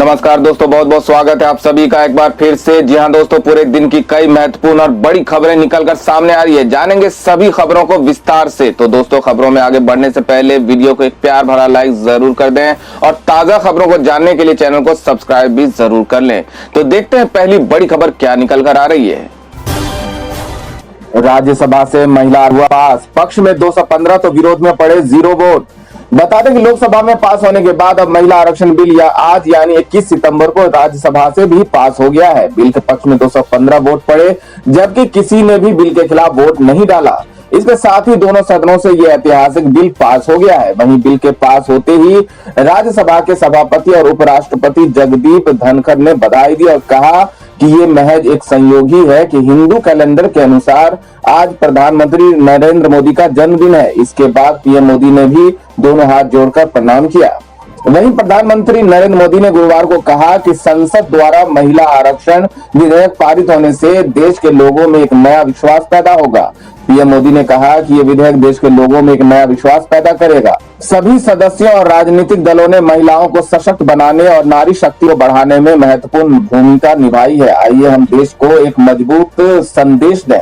नमस्कार दोस्तों, बहुत बहुत स्वागत है आप सभी का एक बार फिर से। जी हां दोस्तों, पूरे दिन की कई महत्वपूर्ण और बड़ी खबरें निकलकर सामने आ रही है। जानेंगे सभी खबरों को विस्तार से। तो दोस्तों, खबरों में आगे बढ़ने से पहले वीडियो को एक प्यार भरा लाइक जरूर कर दें और ताजा खबरों को जानने के लिए चैनल को सब्सक्राइब भी जरूर कर लें। तो देखते हैं पहली बड़ी खबर क्या निकल कर आ रही है। राज्यसभा से महिला पास, पक्ष में 215 तो विरोध में पड़े 0 वोट। बता दें कि लोकसभा में पास होने के बाद अब महिला आरक्षण बिल या आज यानी 21 सितंबर को राज्यसभा से भी पास हो गया है। बिल के पक्ष में 215 वोट पड़े, जबकि किसी ने भी बिल के खिलाफ वोट नहीं डाला। इसके साथ ही दोनों सदनों से यह ऐतिहासिक बिल पास हो गया है। वहीं बिल के पास होते ही राज्यसभा के सभापति और उपराष्ट्रपति जगदीप धनखड़ ने बधाई दी और कहा कि ये महज एक संयोग ही है कि हिंदू कैलेंडर के अनुसार आज प्रधानमंत्री नरेंद्र मोदी का जन्मदिन है। इसके बाद पीएम मोदी ने भी दोनों हाथ जोड़कर प्रणाम किया। वहीं प्रधानमंत्री नरेंद्र मोदी ने गुरुवार को कहा कि संसद द्वारा महिला आरक्षण विधेयक पारित होने से देश के लोगों में एक नया विश्वास पैदा होगा। पीएम मोदी ने कहा कि ये विधेयक देश के लोगों में एक नया विश्वास पैदा करेगा। सभी सदस्यों और राजनीतिक दलों ने महिलाओं को सशक्त बनाने और नारी शक्ति को बढ़ाने में महत्वपूर्ण भूमिका निभाई है। आइए हम देश को एक मजबूत संदेश दें।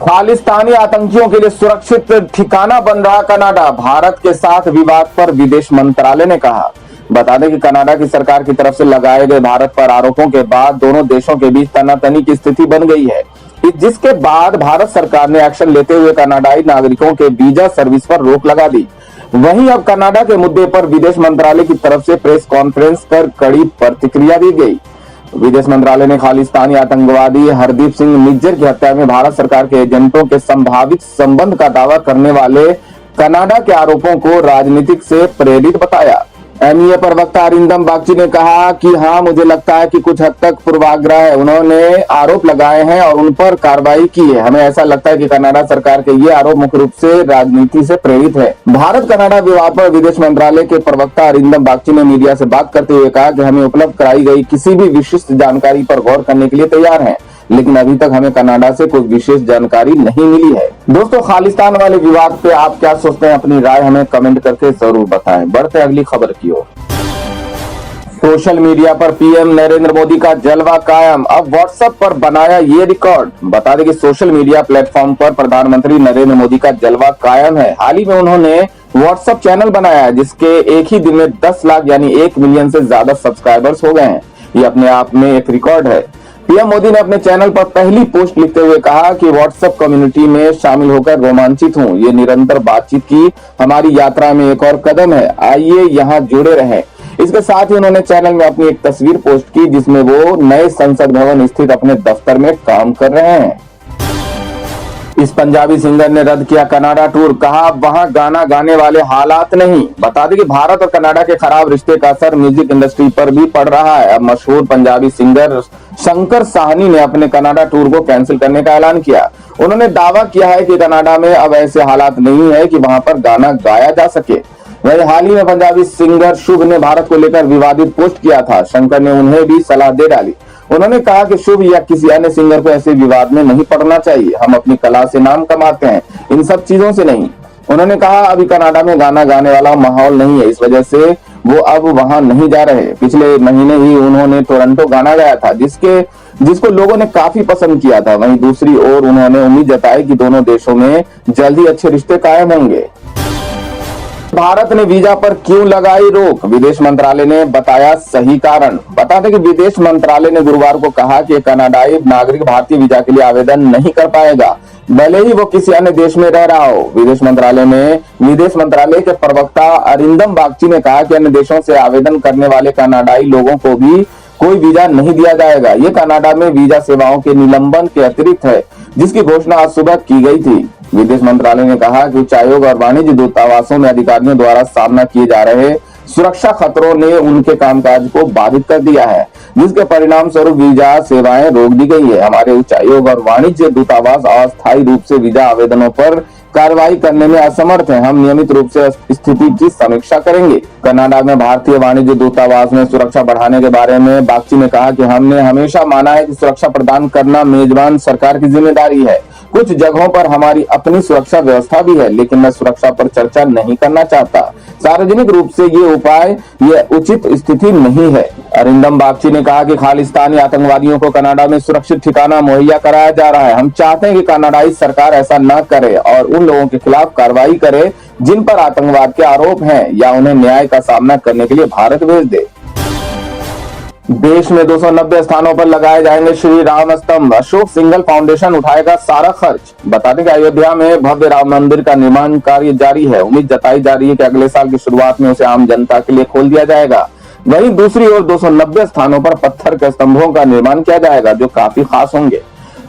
खालिस्तानी आतंकियों के लिए सुरक्षित ठिकाना बन रहा कनाडा, भारत के साथ विवाद पर विदेश मंत्रालय ने कहा। बता दें कि कनाडा की सरकार की तरफ से लगाए गए भारत पर आरोपों के बाद दोनों देशों के बीच तनातनी की स्थिति बन गई है, जिसके बाद भारत सरकार ने एक्शन लेते हुए कनाडाई नागरिकों के वीजा सर्विस पर रोक लगा दी। वहीं अब कनाडा के मुद्दे पर विदेश मंत्रालय की तरफ से प्रेस कॉन्फ्रेंस कर कड़ी प्रतिक्रिया दी गई। विदेश मंत्रालय ने खालिस्तानी आतंकवादी हरदीप सिंह निज्जर की हत्या में भारत सरकार के एजेंटों के संभावित संबंध का दावा करने वाले कनाडा के आरोपों को राजनीतिक से प्रेरित बताया। एमईए प्रवक्ता अरिंदम बागची ने कहा कि हाँ, मुझे लगता है कि कुछ हद तक पूर्वाग्रह है। उन्होंने आरोप लगाए हैं और उन पर कार्रवाई की है। हमें ऐसा लगता है कि कनाडा सरकार के ये आरोप मुख्य रूप से राजनीति से प्रेरित है। भारत कनाडा विवाद पर विदेश मंत्रालय के प्रवक्ता अरिंदम बागची ने मीडिया से बात करते हुए कहा कि हमें उपलब्ध कराई गई किसी भी विशिष्ट जानकारी पर गौर करने के लिए तैयार हैं, लेकिन अभी तक हमें कनाडा से कोई विशेष जानकारी नहीं मिली है। दोस्तों, खालिस्तान वाले विवाद पे आप क्या सोचते हैं? अपनी राय हमें कमेंट करके जरूर बताएं। बढ़ते अगली खबर की ओर। सोशल मीडिया पर पीएम नरेंद्र मोदी का जलवा कायम, अब व्हाट्सएप पर बनाया ये रिकॉर्ड। बता दें कि सोशल मीडिया प्लेटफॉर्म पर प्रधानमंत्री नरेंद्र मोदी का जलवा कायम है। हाल ही में उन्होंने व्हाट्सएप चैनल बनाया, जिसके एक ही दिन में 10 लाख यानी 1 मिलियन से ज्यादा सब्सक्राइबर्स हो गए हैं। ये अपने आप में एक रिकॉर्ड है। पीएम मोदी ने अपने चैनल पर पहली पोस्ट लिखते हुए कहा कि व्हाट्सएप कम्युनिटी में शामिल होकर रोमांचित हूं। ये निरंतर बातचीत की हमारी यात्रा में एक और कदम है, आइए यहाँ जुड़े रहें। इसके साथ ही उन्होंने चैनल में अपनी एक तस्वीर पोस्ट की, जिसमें वो नए संसद भवन स्थित अपने दफ्तर में काम कर रहे हैं। इस पंजाबी सिंगर ने रद्द किया कनाडा टूर, कहा वहां गाना गाने वाले हालात नहीं। बता दें कि भारत और कनाडा के खराब रिश्ते का असर म्यूजिक इंडस्ट्री पर भी पड़ रहा है। अब मशहूर पंजाबी सिंगर शंकर साहनी ने अपने कनाडा टूर को कैंसिल करने का ऐलान किया। उन्होंने दावा किया है कि कनाडा में अब ऐसे हालात नहीं है कि वहां पर गाना गाया जा सके। वही हाल ही में पंजाबी सिंगर शुभ ने भारत को लेकर विवादित पोस्ट किया था। शंकर ने उन्हें भी सलाह दे डाली। उन्होंने कहा कि शुभ या किसी अन्य सिंगर को ऐसे विवाद में नहीं पड़ना चाहिए। हम अपनी कला से नाम कमाते हैं, इन सब चीजों से नहीं। उन्होंने कहा अभी कनाडा में गाना गाने वाला माहौल नहीं है, इस वजह से वो अब वहां नहीं जा रहे। पिछले महीने ही उन्होंने टोरंटो गाना गाया था, जिसको लोगों ने काफी पसंद किया था। वहीं दूसरी ओर उन्होंने उम्मीद जताई कि दोनों देशों में जल्द ही अच्छे रिश्ते कायम होंगे। भारत ने वीजा पर क्यों लगाई रोक? विदेश मंत्रालय ने बताया सही कारण। बता दें कि विदेश मंत्रालय ने गुरुवार को कहा कि कनाडाई नागरिक भारतीय वीजा के लिए आवेदन नहीं कर पाएगा, भले ही वो किसी अन्य देश में रह रहा हो। विदेश मंत्रालय के प्रवक्ता अरिंदम बागची ने कहा कि अन्य देशों से आवेदन करने वाले कनाडाई लोगों को भी कोई वीजा नहीं दिया जाएगा। ये कनाडा में वीजा सेवाओं के निलंबन के अतिरिक्त है, जिसकी घोषणा आज सुबह की गई थी। विदेश मंत्रालय ने कहा कि उच्चायोग और वाणिज्य दूतावासों में अधिकारियों द्वारा सामना किए जा रहे सुरक्षा खतरों ने उनके कामकाज को बाधित कर दिया है, जिसके परिणाम स्वरूप वीजा सेवाएं रोक दी गई है। हमारे उच्चायोग और वाणिज्य दूतावास अस्थायी रूप से वीजा आवेदनों पर कार्रवाई करने में असमर्थ हैं। हम नियमित रूप से स्थिति की समीक्षा करेंगे। कनाडा में भारतीय वाणिज्य दूतावास में सुरक्षा बढ़ाने के बारे में बागची ने कहा कि हमने हमेशा माना है कि सुरक्षा प्रदान करना मेजबान सरकार की जिम्मेदारी है। कुछ जगहों पर हमारी अपनी सुरक्षा व्यवस्था भी है, लेकिन मैं सुरक्षा पर चर्चा नहीं करना चाहता। सार्वजनिक रूप से ये उचित स्थिति नहीं है। अरिंदम बागची ने कहा कि खालिस्तानी आतंकवादियों को कनाडा में सुरक्षित ठिकाना मुहैया कराया जा रहा है। हम चाहते हैं कि कनाडाई सरकार ऐसा न करे और उन लोगों के खिलाफ कार्रवाई करे जिन पर आतंकवाद के आरोप हैं, या उन्हें न्याय का सामना करने के लिए भारत भेज दे। देश में 290 स्थानों पर लगाए जाएंगे श्री राम स्तंभ। अशोक सिंघल फाउंडेशन उठाएगा सारा खर्च। बता दें कि अयोध्या में भव्य राम मंदिर का निर्माण कार्य जारी है। उम्मीद जताई जा रही है कि अगले साल की शुरुआत में उसे आम जनता के लिए खोल दिया जाएगा। वहीं दूसरी ओर 290 स्थानों पर पत्थर के स्तंभों का निर्माण किया जाएगा, जो काफी खास होंगे।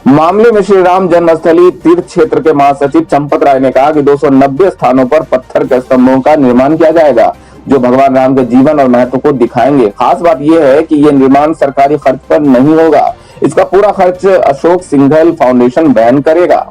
मामले में श्री राम जन्मस्थली तीर्थ क्षेत्र के महासचिव चंपत राय ने कहा कि 290 स्थानों पर पत्थर के स्तंभों का निर्माण किया जाएगा, जो भगवान राम के जीवन और महत्व को दिखाएंगे। खास बात यह है कि यह निर्माण सरकारी खर्च पर नहीं होगा। इसका पूरा खर्च अशोक सिंघल फाउंडेशन वहन करेगा।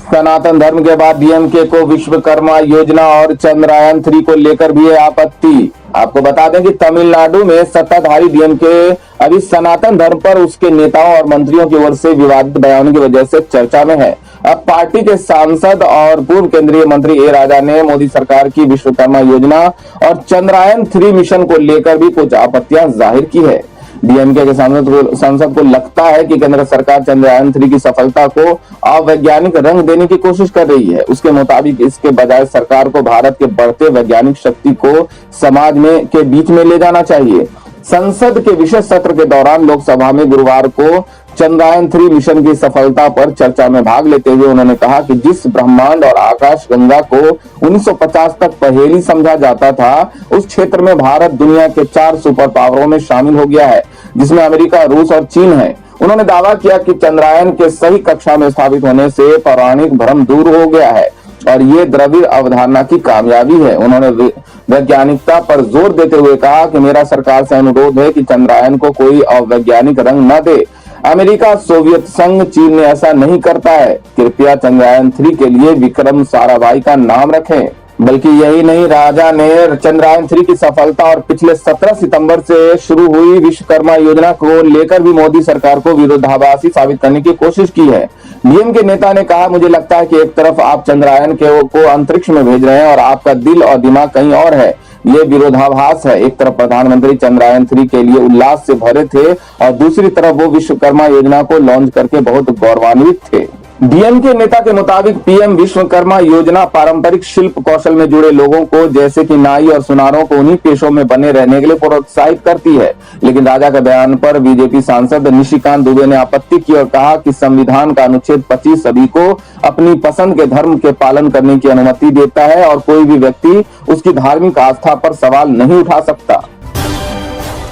सनातन धर्म के बाद डीएमके को विश्वकर्मा योजना और चंद्रयान 3 को लेकर भी है आपत्ति। आपको बता दें कि तमिलनाडु में सत्ताधारी डीएमके अभी सनातन धर्म पर उसके नेताओं और मंत्रियों की ओर से विवादित बयानों की वजह से चर्चा में है। अब पार्टी के सांसद और पूर्व केंद्रीय मंत्री ए राजा ने मोदी सरकार की विश्वकर्मा योजना और चंद्रयान 3 मिशन को लेकर भी कुछ आपत्तियां जाहिर की है। डीएमके के सांसद को लगता है कि केंद्र सरकार चंद्रयान 3 की सफलता को अवैज्ञानिक रंग देने की कोशिश कर रही है। उसके मुताबिक इसके बजाय सरकार को भारत के बढ़ते वैज्ञानिक शक्ति को समाज में के बीच में ले जाना चाहिए। संसद के विशेष सत्र के दौरान लोकसभा में गुरुवार को चंद्रयान 3 मिशन की सफलता पर चर्चा में भाग लेते हुए उन्होंने कहा कि जिस ब्रह्मांड और आकाश गंगा को 1950 तक पहेली समझा जाता था, उस क्षेत्र में भारत दुनिया के 4 सुपर पावरों में शामिल हो गया है, जिसमें अमेरिका, रूस और चीन है। उन्होंने दावा किया कि चंद्रयान के सही कक्षा में स्थापित होने से पौराणिक भ्रम दूर हो गया है और ये द्रविड़ अवधारणा की कामयाबी है। उन्होंने वैज्ञानिकता पर जोर देते हुए कहा कि मेरा सरकार से अनुरोध है कि चंद्रयान को कोई अवैज्ञानिक रंग न दे। अमेरिका, सोवियत संघ, चीन ने ऐसा नहीं करता है। कृपया चंद्रयान 3 के लिए विक्रम साराभाई का नाम रखें। बल्कि यही नहीं, राजा ने चंद्रयान 3 की सफलता और पिछले 17 सितंबर से शुरू हुई विश्वकर्मा योजना को लेकर भी मोदी सरकार को विरोधाभासी साबित करने की कोशिश की है। डीएम के नेता ने कहा, मुझे लगता है कि एक तरफ आप चंद्रयान को अंतरिक्ष में भेज रहे हैं और आपका दिल और दिमाग कहीं और है। ये विरोधाभास है। एक तरफ प्रधानमंत्री चंद्रयान 3 के लिए उल्लास से भरे थे और दूसरी तरफ वो विश्वकर्मा योजना को लॉन्च करके बहुत गौरवान्वित थे। डीएम के नेता के मुताबिक पीएम विश्वकर्मा योजना पारंपरिक शिल्प कौशल में जुड़े लोगों को, जैसे कि नाई और सुनारों को, उन्हीं पेशों में बने रहने के लिए प्रोत्साहित करती है। लेकिन राजा के बयान पर बीजेपी सांसद निशिकांत दुबे ने आपत्ति की और कहा कि संविधान का अनुच्छेद 25 सभी को अपनी पसंद के धर्म के पालन करने की अनुमति देता है और कोई भी व्यक्ति उसकी धार्मिक आस्था पर सवाल नहीं उठा सकता।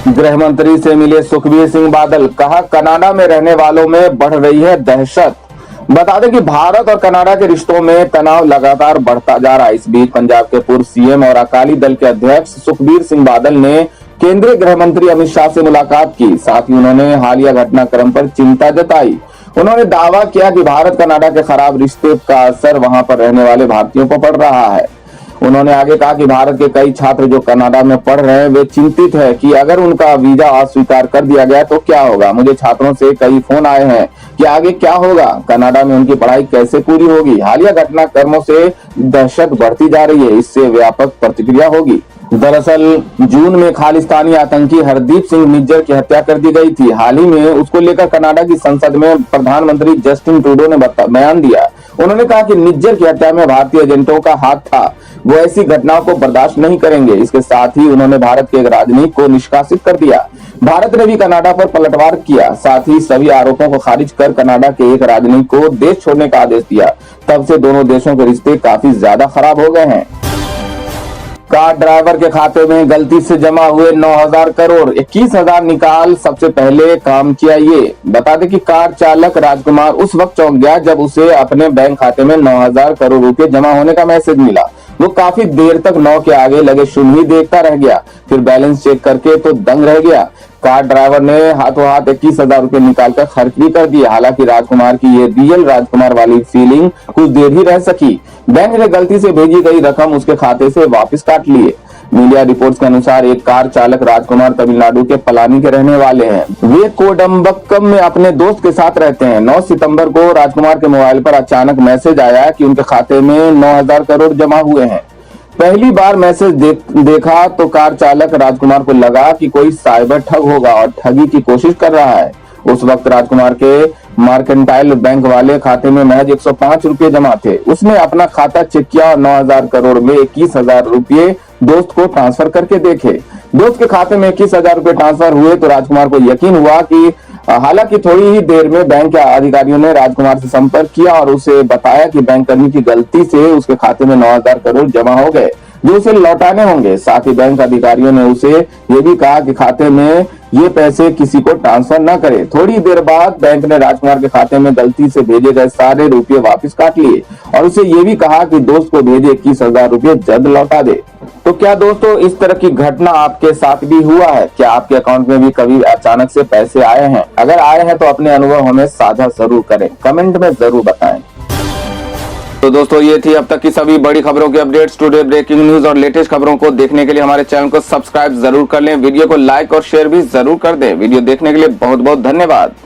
गृह मंत्री से मिले सुखबीर सिंह बादल, कहा कनाडा में रहने वालों में बढ़ रही है दहशत। बता दें कि भारत और कनाडा के रिश्तों में तनाव लगातार बढ़ता जा रहा है। इस बीच पंजाब के पूर्व सीएम और अकाली दल के अध्यक्ष सुखबीर सिंह बादल ने केंद्रीय गृह मंत्री अमित शाह से मुलाकात की। साथ ही उन्होंने हालिया घटनाक्रम पर चिंता जताई। उन्होंने दावा किया कि भारत कनाडा के खराब रिश्ते का असर वहां पर रहने वाले भारतीयों पर पड़ रहा है। उन्होंने आगे कहा कि भारत के कई छात्र जो कनाडा में पढ़ रहे हैं, वे चिंतित है कि अगर उनका वीजा अस्वीकार कर दिया गया तो क्या होगा। मुझे छात्रों से कई फोन आए हैं कि आगे क्या होगा, कनाडा में उनकी पढ़ाई कैसे पूरी होगी। हालिया घटनाक्रमों से दहशत बढ़ती जा रही है, इससे व्यापक प्रतिक्रिया होगी। दरअसल जून में खालिस्तानी आतंकी हरदीप सिंह निज्जर की हत्या कर दी गई थी। हाल ही में उसको लेकर कनाडा की संसद में प्रधानमंत्री जस्टिन ट्रूडो ने बयान दिया। उन्होंने कहा कि निज्जर की हत्या में भारतीय एजेंटों का हाथ था, वो ऐसी घटनाओं को बर्दाश्त नहीं करेंगे। इसके साथ ही उन्होंने भारत के एक राजनयिक को निष्कासित कर दिया। भारत ने भी कनाडा पर पलटवार किया। साथ ही सभी आरोपों को खारिज कर कनाडा के एक राजनयिक को देश छोड़ने का आदेश दिया। तब से दोनों देशों के रिश्ते काफी ज्यादा खराब हो गए हैं। कार ड्राइवर के खाते में गलती से जमा हुए 9,000 करोड़, 21,000 निकाल सबसे पहले काम किया। ये बता दें कि कार चालक राजकुमार उस वक्त चौंक गया जब उसे अपने बैंक खाते में 9,000 करोड़ रुपए जमा होने का मैसेज मिला। वो काफी देर तक नाव के आगे लगे शून्य ही देखता रह गया। फिर बैलेंस चेक करके तो दंग रह गया। कार ड्राइवर ने हाथों हाथ 21,000 रुपए निकालकर खर्च भी कर दिए। हालांकि राजकुमार की ये रियल राजकुमार वाली फीलिंग कुछ देर ही रह सकी। बैंक ने गलती से भेजी गई रकम उसके खाते से वापस काट लिए। मीडिया रिपोर्ट्स के अनुसार एक कार चालक राजकुमार तमिलनाडु के पलानी के रहने वाले हैं। वे कोडम्बक्कम में अपने दोस्त के साथ रहते हैं। 9 सितंबर को राजकुमार के मोबाइल पर अचानक मैसेज आया कि उनके खाते में 9,000 करोड़ जमा हुए हैं। पहली बार मैसेज देखा तो कार चालक राजकुमार को लगा कि कोई साइबर ठग होगा और ठगी की कोशिश कर रहा है। उस वक्त राजकुमार के मार्केंटाइल बैंक वाले खाते में महज 105 रुपए जमा थे। उसने अपना खाता चेक किया और 9,000 करोड़ में 21,000 रुपए दोस्त को ट्रांसफर करके देखे। दोस्त के खाते में 21,000 रुपए ट्रांसफर हुए तो राजकुमार को यकीन हुआ कि हालांकि थोड़ी ही देर में बैंक के अधिकारियों ने राजकुमार से संपर्क किया और उसे बताया कि बैंक कर्मी की गलती से उसके खाते में 9,000 करोड़ जमा हो गए जो उसे लौटाने होंगे। साथ ही बैंक अधिकारियों ने उसे ये भी कहा कि खाते में ये पैसे किसी को ट्रांसफर न करे। थोड़ी देर बाद बैंक ने राजकुमार के खाते में गलती से भेजे गए सारे रुपए वापस काट लिए और उसे ये भी कहा कि दोस्त को भेजे 21,000 रुपए जल्द लौटा दे। तो क्या दोस्तों इस तरह की घटना आपके साथ भी हुआ है? क्या आपके अकाउंट में भी कभी अचानक से पैसे आए हैं? अगर आए हैं तो अपने अनुभव हमें साझा जरूर करें, कमेंट में जरूर बताएं। तो दोस्तों ये थी अब तक की सभी बड़ी खबरों की अपडेट्स। टुडे ब्रेकिंग न्यूज और लेटेस्ट खबरों को देखने के लिए हमारे चैनल को सब्सक्राइब जरूर कर लें। वीडियो को लाइक और शेयर भी जरूर कर दें। वीडियो देखने के लिए बहुत बहुत धन्यवाद।